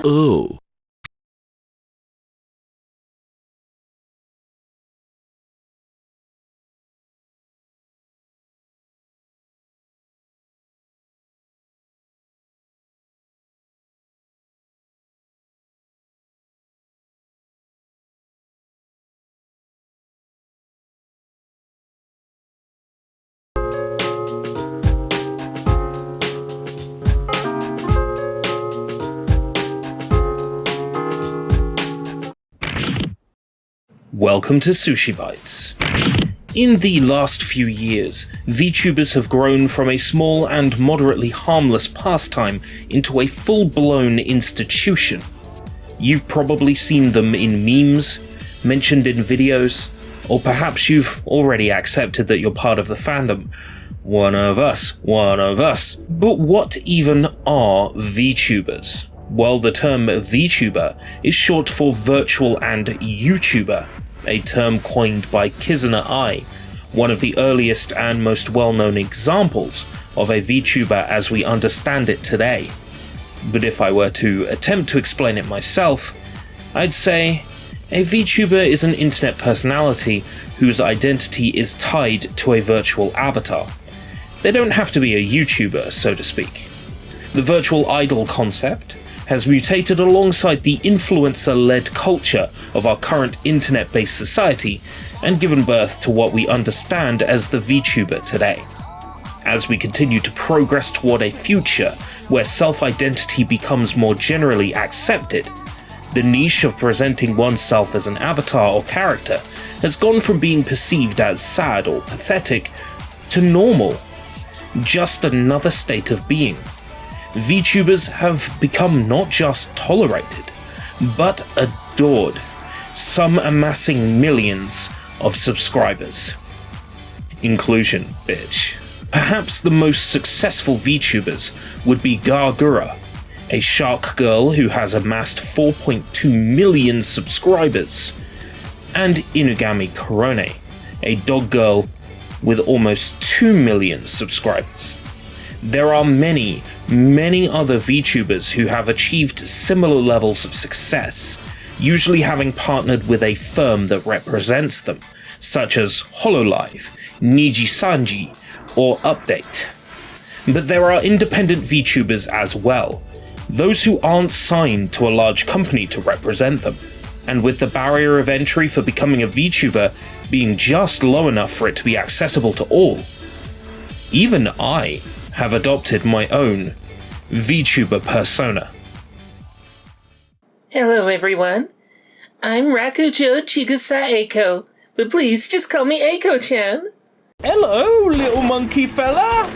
Oh. Welcome to Sushi Bites. In the last few years, vTubers have grown from a small and moderately harmless pastime into a full-blown institution. You've probably seen them in memes, mentioned in videos, or perhaps you've already accepted that you're part of the fandom. One of us. But what even are vTubers? Well, the term VTuber is short for Virtual and YouTuber, a term coined by Kizuna Ai, one of the earliest and most well-known examples of a VTuber as we understand it today. But if I were to attempt to explain it myself, I'd say a VTuber is an internet personality whose identity is tied to a virtual avatar. They don't have to be a YouTuber, so to speak. The virtual idol concept has mutated alongside the influencer-led culture of our current internet-based society and given birth to what we understand as the VTuber today. As we continue to progress toward a future where self-identity becomes more generally accepted, the niche of presenting oneself as an avatar or character has gone from being perceived as sad or pathetic to normal, just another state of being. VTubers have become not just tolerated, but adored, some amassing millions of subscribers. Inclusion, bitch. Perhaps the most successful VTubers would be Gargura, a shark girl who has amassed 4.2 million subscribers, and Inugami Korone, a dog girl with almost 2 million subscribers. There are many other VTubers who have achieved similar levels of success, usually having partnered with a firm that represents them, such as Hololive, Nijisanji, or Update. But there are independent VTubers as well, those who aren't signed to a large company to represent them, and with the barrier of entry for becoming a VTuber being just low enough for it to be accessible to all, even I have adopted my own VTuber persona. Hello everyone, I'm Rakujo Chigusa Eiko, but please just call me Eiko-chan. Hello, little monkey fella!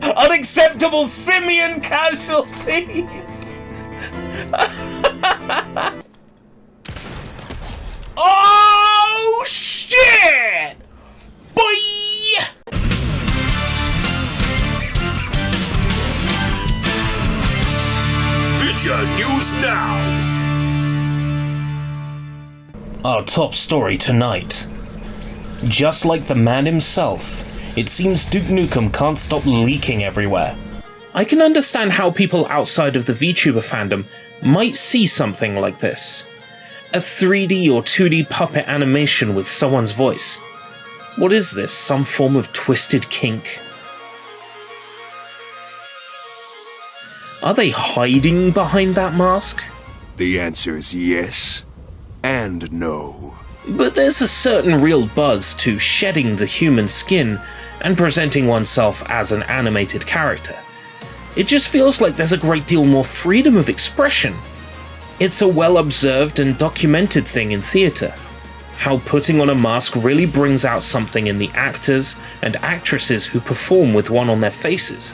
Unacceptable simian casualties! Oh shit! Boy! Video News Now! Our top story tonight. Just like the man himself, it seems Duke Nukem can't stop leaking everywhere. I can understand how people outside of the VTuber fandom might see something like this. A 3D or 2D puppet animation with someone's voice. What is this, some form of twisted kink? Are they hiding behind that mask? The answer is yes and no. But there's a certain real buzz to shedding the human skin and presenting oneself as an animated character. It just feels like there's a great deal more freedom of expression. It's a well-observed and documented thing in theatre. How putting on a mask really brings out something in the actors and actresses who perform with one on their faces.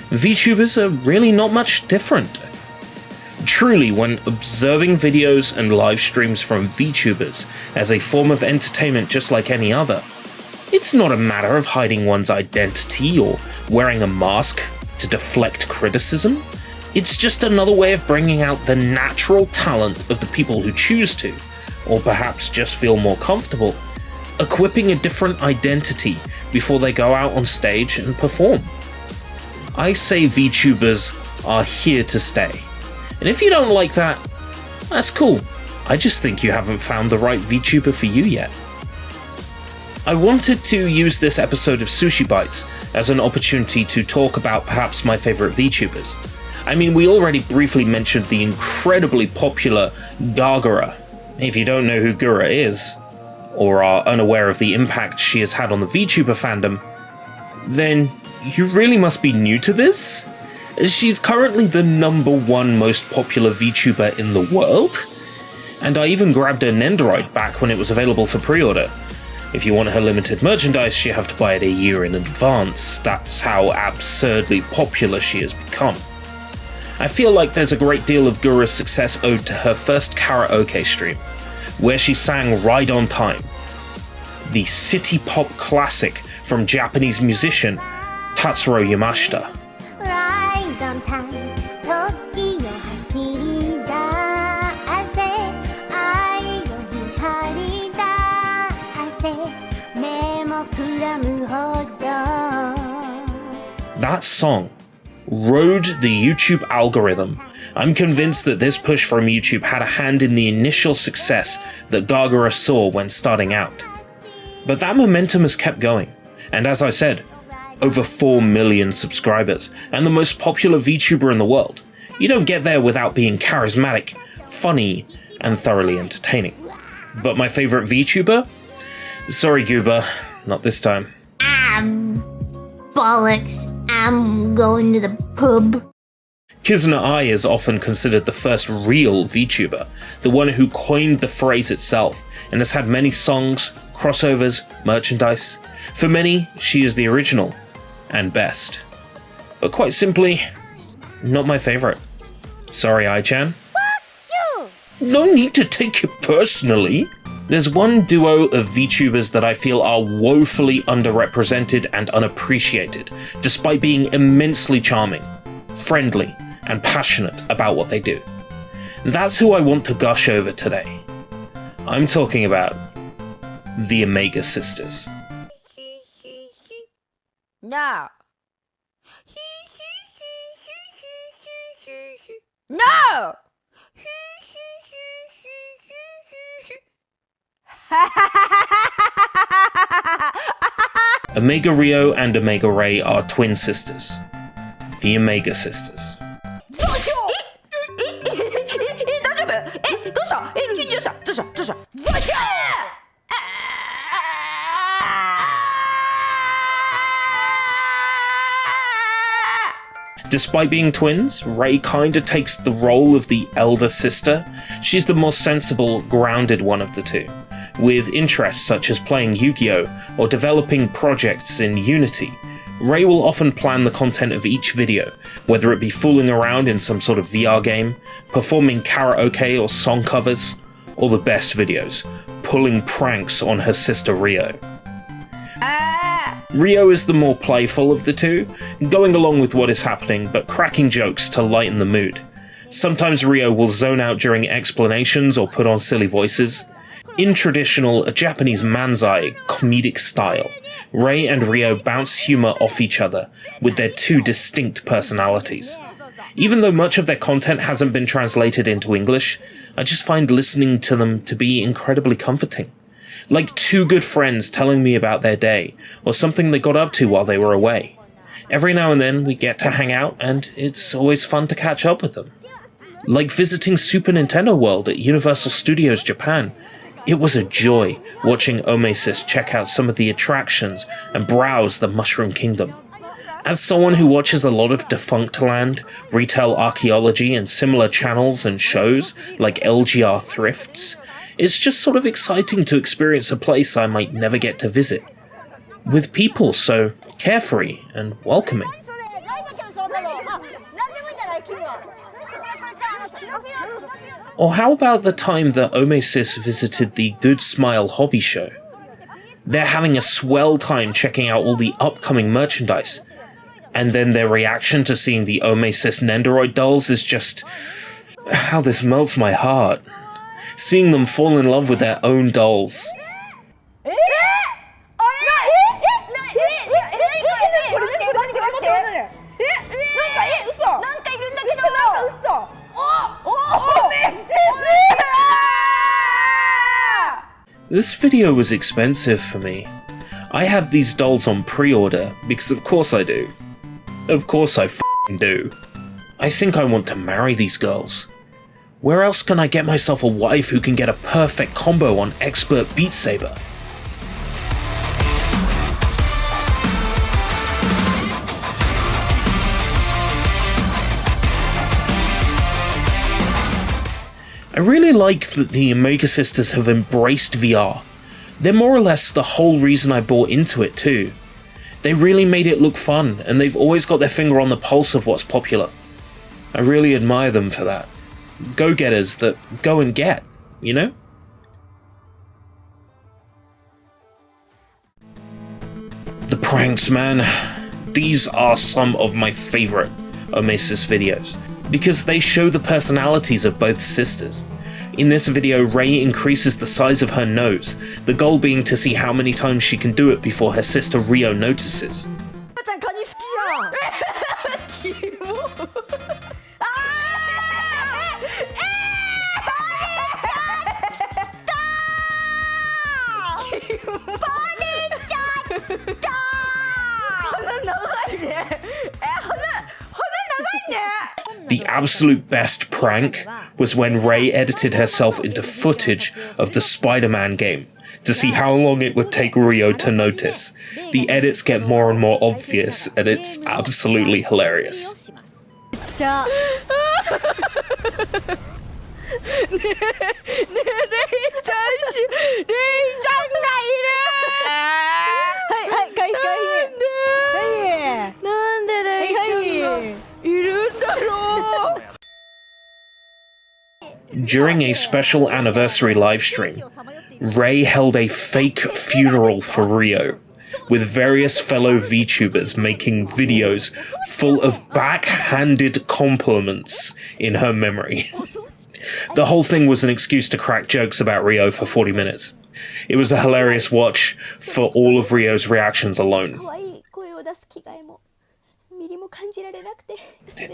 VTubers are really not much different. Truly, when observing videos and live streams from VTubers as a form of entertainment just like any other, it's not a matter of hiding one's identity or wearing a mask to deflect criticism. It's just another way of bringing out the natural talent of the people who choose to, or perhaps just feel more comfortable, equipping a different identity before they go out on stage and perform. I say VTubers are here to stay. And if you don't like that, that's cool. I just think you haven't found the right VTuber for you yet. I wanted to use this episode of Sushi Bites as an opportunity to talk about perhaps my favourite VTubers. I mean, we already briefly mentioned the incredibly popular Gargara. If you don't know who Gura is, or are unaware of the impact she has had on the VTuber fandom, then you really must be new to this. She's currently the #1 most popular VTuber in the world, and I even grabbed her Nendoroid back when it was available for pre-order. If you want her limited merchandise, you have to buy it a year in advance. That's how absurdly popular she has become. I feel like there's a great deal of Gura's success owed to her first karaoke stream, where she sang Ride on Time, the city pop classic from Japanese musician Tatsuro Yamashita. Ride on time, Tokyo 走り出せ、愛を光り出せ、目もくらむほど。That song rode the YouTube algorithm. I'm convinced that this push from YouTube had a hand in the initial success that Gargara saw when starting out. But that momentum has kept going, and as I said, over 4 million subscribers, and the most popular VTuber in the world. You don't get there without being charismatic, funny, and thoroughly entertaining. But my favourite VTuber? Sorry, Gooba, not this time. Bollocks, I'm going to the pub. Kizuna Ai is often considered the first real VTuber, the one who coined the phrase itself, and has had many songs, crossovers, merchandise. For many, she is the original, and best. But quite simply, not my favourite. Sorry, Ai-chan. Fuck you! No need to take it personally. There's one duo of VTubers that I feel are woefully underrepresented and unappreciated, despite being immensely charming, friendly, and passionate about what they do. That's who I want to gush over today. I'm talking about the Omega Sisters. No. No! Omega Rio and Omega Ray are twin sisters. The Omega Sisters. Despite being twins, Ray kinda takes the role of the elder sister. She's the more sensible, grounded one of the two, with interests such as playing Yu-Gi-Oh! Or developing projects in Unity. Ray will often plan the content of each video, whether it be fooling around in some sort of VR game, performing karaoke or song covers, or the best videos, pulling pranks on her sister Rio. Rio is the more playful of the two, going along with what is happening but cracking jokes to lighten the mood. Sometimes Rio will zone out during explanations or put on silly voices. In traditional Japanese manzai comedic style, Ray and Rio bounce humour off each other with their two distinct personalities. Even though much of their content hasn't been translated into English, I just find listening to them to be incredibly comforting. Like two good friends telling me about their day, or something they got up to while they were away. Every now and then we get to hang out, and it's always fun to catch up with them. Like visiting Super Nintendo World at Universal Studios Japan. It was a joy watching Omesis check out some of the attractions and browse the Mushroom Kingdom. As someone who watches a lot of Defunctland, Retail Archaeology, and similar channels and shows like LGR Thrifts, it's just sort of exciting to experience a place I might never get to visit, with people so carefree and welcoming. Or how about the time that Omesis visited the Good Smile Hobby Show? They're having a swell time checking out all the upcoming merchandise, and then their reaction to seeing the Omesis Nendoroid dolls is just... how this melts my heart. Seeing them fall in love with their own dolls. This video was expensive for me. I have these dolls on pre-order because of course I do. Of course I f***ing do. I think I want to marry these girls. Where else can I get myself a wife who can get a perfect combo on Expert Beat Saber? I really like that the Omega Sisters have embraced VR. They're more or less the whole reason I bought into it too. They really made it look fun, and they've always got their finger on the pulse of what's popular. I really admire them for that. Go-getters that go and get, you know? The pranks, man. These are some of my favourite Omesis videos, because they show the personalities of both sisters. In this video, Rei increases the size of her nose, the goal being to see how many times she can do it before her sister Rio notices. The absolute best prank was when Rei edited herself into footage of the Spider-Man game to see how long it would take Rio to notice. The edits get more and more obvious, and it's absolutely hilarious. During a special anniversary livestream, Rei held a fake funeral for Rio, with various fellow VTubers making videos full of backhanded compliments in her memory. The whole thing was an excuse to crack jokes about Rio for 40 minutes. It was a hilarious watch for all of Rio's reactions alone.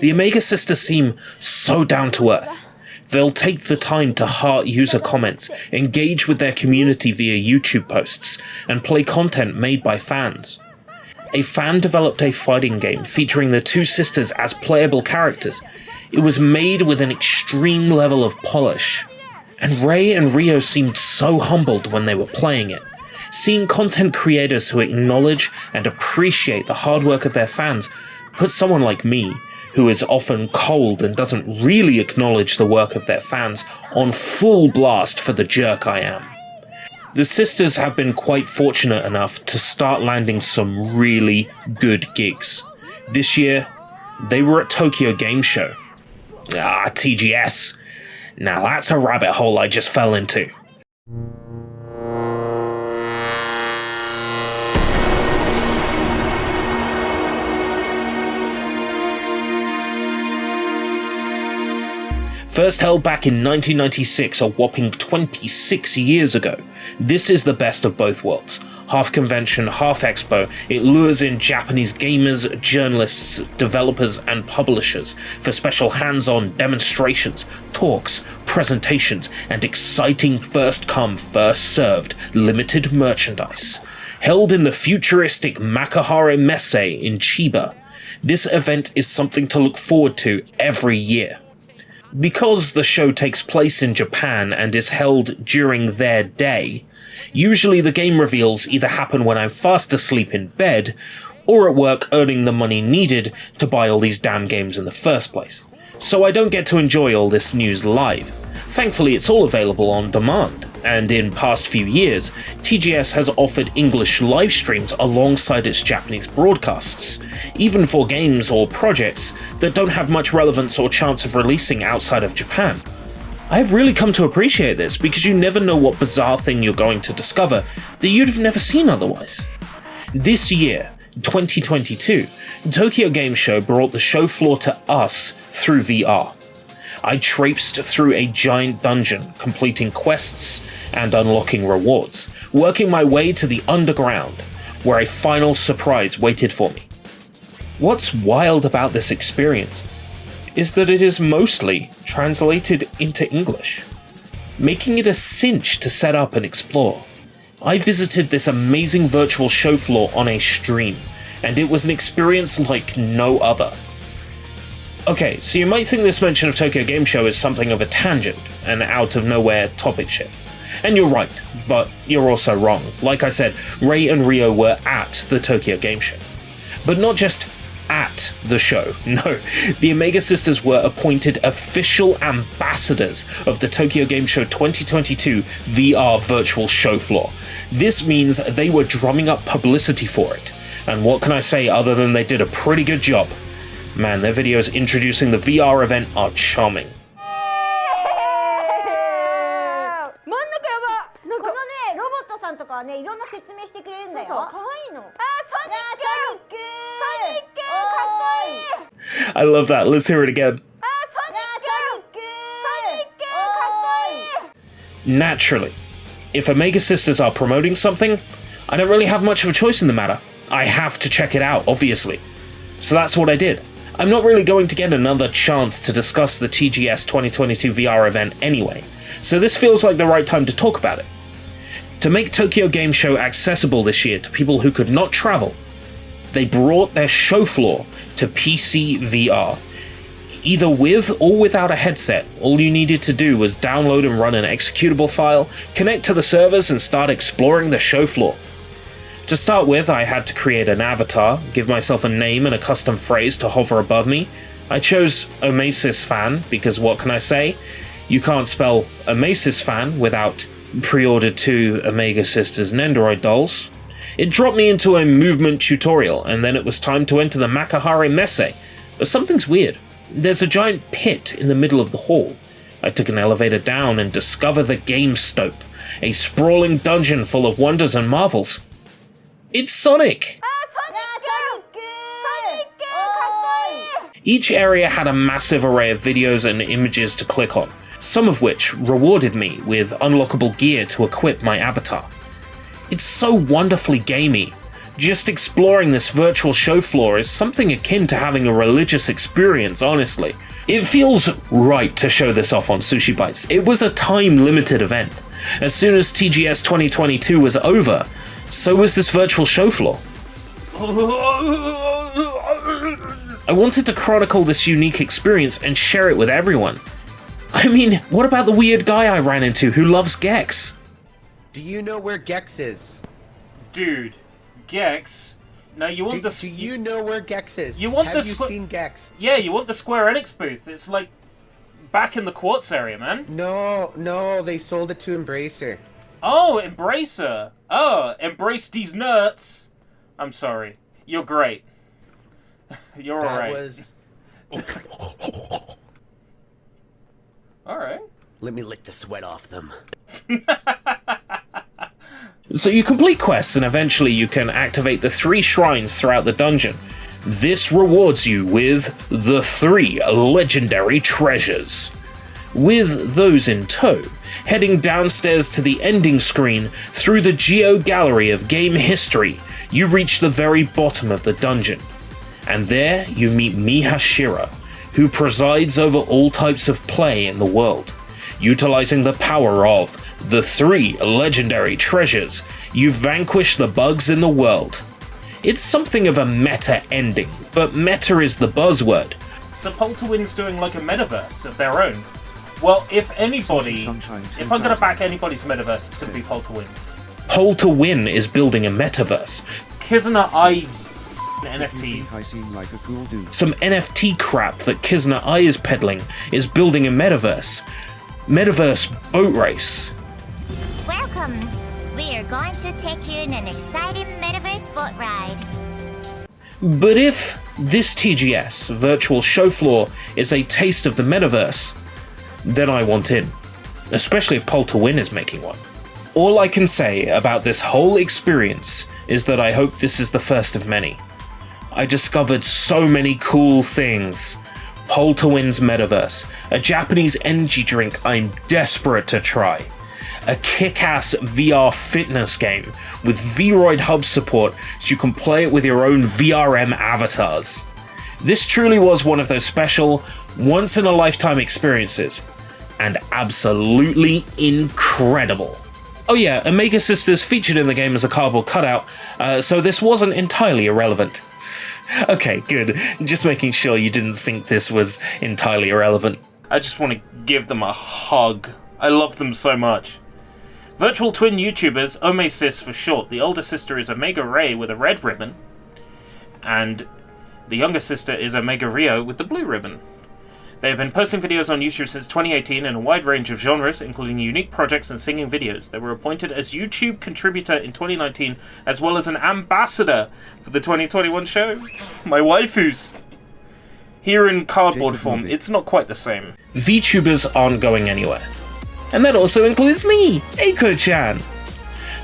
The Omega Sisters seem so down to earth. They'll take the time to heart user comments, engage with their community via YouTube posts, and play content made by fans. A fan developed a fighting game featuring the two sisters as playable characters. It was made with an extreme level of polish, and Rei and Rio seemed so humbled when they were playing it. Seeing content creators who acknowledge and appreciate the hard work of their fans puts someone like me, who is often cold and doesn't really acknowledge the work of their fans, on full blast for the jerk I am. The sisters have been quite fortunate enough to start landing some really good gigs. This year, they were at Tokyo Game Show. TGS. Now that's a rabbit hole I just fell into. First held back in 1996, a whopping 26 years ago, this is the best of both worlds. Half convention, half expo, it lures in Japanese gamers, journalists, developers, and publishers for special hands-on demonstrations, talks, presentations, and exciting first-come, first-served limited merchandise. Held in the futuristic Makuhari Messe in Chiba, this event is something to look forward to every year. Because the show takes place in Japan and is held during their day, usually the game reveals either happen when I'm fast asleep in bed, or at work earning the money needed to buy all these damn games in the first place. So I don't get to enjoy all this news live. Thankfully, it's all available on demand, and in past few years, TGS has offered English live streams alongside its Japanese broadcasts, even for games or projects that don't have much relevance or chance of releasing outside of Japan. I've really come to appreciate this because you never know what bizarre thing you're going to discover that you'd have never seen otherwise. This year, 2022, Tokyo Game Show brought the show floor to us through VR. I traipsed through a giant dungeon, completing quests and unlocking rewards, working my way to the underground, where a final surprise waited for me. What's wild about this experience is that it is mostly translated into English. making it a cinch to set up and explore. I visited this amazing virtual show floor on a stream, and it was an experience like no other. Okay, so you might think this mention of Tokyo Game Show is something of a tangent, an out-of-nowhere topic shift. And you're right, but you're also wrong. Like I said, Rei and Ryo were at the Tokyo Game Show. But not just at the show, no. The Omega Sisters were appointed official ambassadors of the Tokyo Game Show 2022 VR virtual show floor. This means they were drumming up publicity for it. And what can I say other than they did a pretty good job? Man, their videos introducing the VR event are charming. 真ん中やばこのねロボットさんとかはねいろんな説明してくれるんだよそう可愛いのソニックかっこいい I love that, let's hear it again. Naturally, if Omega Sisters are promoting something, I don't really have much of a choice in the matter. I have to check it out, obviously. So that's what I did. I'm not really going to get another chance to discuss the TGS 2022 VR event anyway, so this feels like the right time to talk about it. To make Tokyo Game Show accessible this year to people who could not travel, they brought their show floor to PC VR. Either with or without a headset, all you needed to do was download and run an executable file, connect to the servers, and start exploring the show floor. To start with, I had to create an avatar, give myself a name and a custom phrase to hover above me. I chose Omasis Fan, because what can I say? You can't spell Omasis Fan without pre-ordered 2 Omega Sisters Nendoroid dolls. It dropped me into a movement tutorial, and then it was time to enter the Makahare Messe. But something's weird. There's a giant pit in the middle of the hall. I took an elevator down and discovered the Game Stope, a sprawling dungeon full of wonders and marvels. It's Sonic! Each area had a massive array of videos and images to click on, some of which rewarded me with unlockable gear to equip my avatar. It's so wonderfully gamey. Just exploring this virtual show floor is something akin to having a religious experience, honestly. It feels right to show this off on Sushi Bites. It was a time-limited event. As soon as TGS 2022 was over, so was this virtual show floor. I wanted to chronicle this unique experience and share it with everyone. I mean, what about the weird guy I ran into who loves Gex? Do you know where Gex is? Dude, Gex? No, you want Do you know where Gex is? You want Have you seen Gex? Yeah, you want the Square Enix booth. It's like back in the Quartz area, man. No, they sold it to Embracer. Oh, Embracer. Oh, embrace these nuts. I'm sorry. You're great. You're alright. Was... Alright. Let me lick the sweat off them. So you complete quests and eventually you can activate the 3 shrines throughout the dungeon. This rewards you with the 3 legendary treasures. With those in tow, heading downstairs to the ending screen through the Geo Gallery of game history, you reach the very bottom of the dungeon. And there you meet Mihashira, who presides over all types of play in the world. Utilizing the power of the 3 legendary treasures, you vanquish the bugs in the world. It's something of a meta ending, but meta is the buzzword. So Polterwin's doing like a metaverse of their own. Well, if I'm gonna back anybody's metaverse, it's gonna be Polterwin's. Polterwin is building a metaverse. Kizuna Eye NFTs. I seem like a cool dude. Some NFT crap that Kizuna Eye is peddling is building a metaverse. Metaverse boat race. Welcome! We are going to take you on an exciting metaverse boat ride. But if this TGS virtual show floor is a taste of the metaverse, then I want in. Especially if Polterwin is making one. All I can say about this whole experience is that I hope this is the first of many. I discovered so many cool things. Polterwin's Metaverse, a Japanese energy drink I'm desperate to try. A kick-ass VR fitness game with Vroid hub support so you can play it with your own VRM avatars. This truly was one of those special, once-in-a-lifetime experiences. and absolutely incredible. Oh yeah, Omega Sisters featured in the game as a cardboard cutout, so this wasn't entirely irrelevant. Okay, good. Just making sure you didn't think this was entirely irrelevant. I just want to give them a hug. I love them so much. Virtual twin YouTubers, Omesis for short. The older sister is Omega Ray with a red ribbon, and the younger sister is Omega Rio with the blue ribbon. They have been posting videos on YouTube since 2018 in a wide range of genres, including unique projects and singing videos. They were appointed as YouTube contributor in 2019, as well as an ambassador for the 2021 show. My waifus! Here in cardboard form, it's not quite the same. VTubers aren't going anywhere. And that also includes me, Eiko-chan.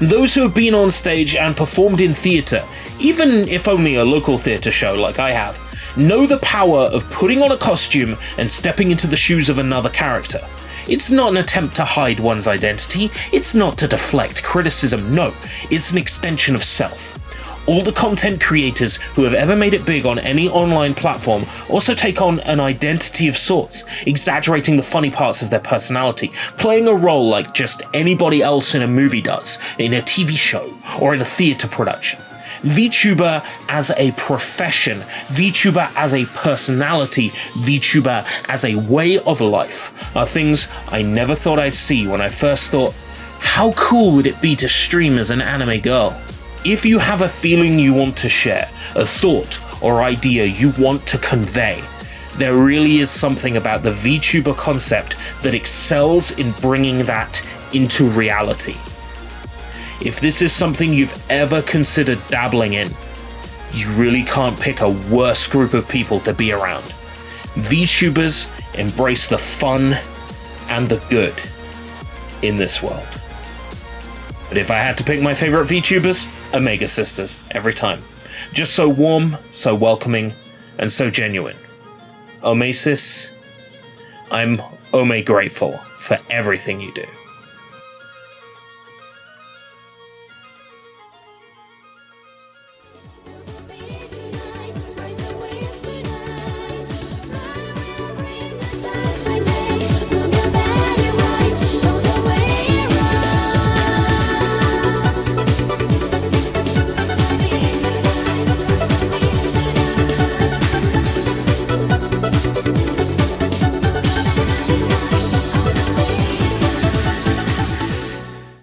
Those who have been on stage and performed in theatre, even if only a local theatre show like I have, know the power of putting on a costume and stepping into the shoes of another character. It's not an attempt to hide one's identity, it's not to deflect criticism, no, it's an extension of self. All the content creators who have ever made it big on any online platform also take on an identity of sorts, exaggerating the funny parts of their personality, playing a role like just anybody else in a movie does, in a TV show, or in a theatre production. VTuber as a profession, VTuber as a personality, VTuber as a way of life are things I never thought I'd see when I first thought, how cool would it be to stream as an anime girl? If you have a feeling you want to share, a thought or idea you want to convey, there really is something about the VTuber concept that excels in bringing that into reality. If this is something you've ever considered dabbling in, you really can't pick a worse group of people to be around. VTubers embrace the fun and the good in this world. But if I had to pick my favorite VTubers, Omega Sisters, every time. Just so warm, so welcoming, and so genuine. Omesis, I'm Ome grateful for everything you do.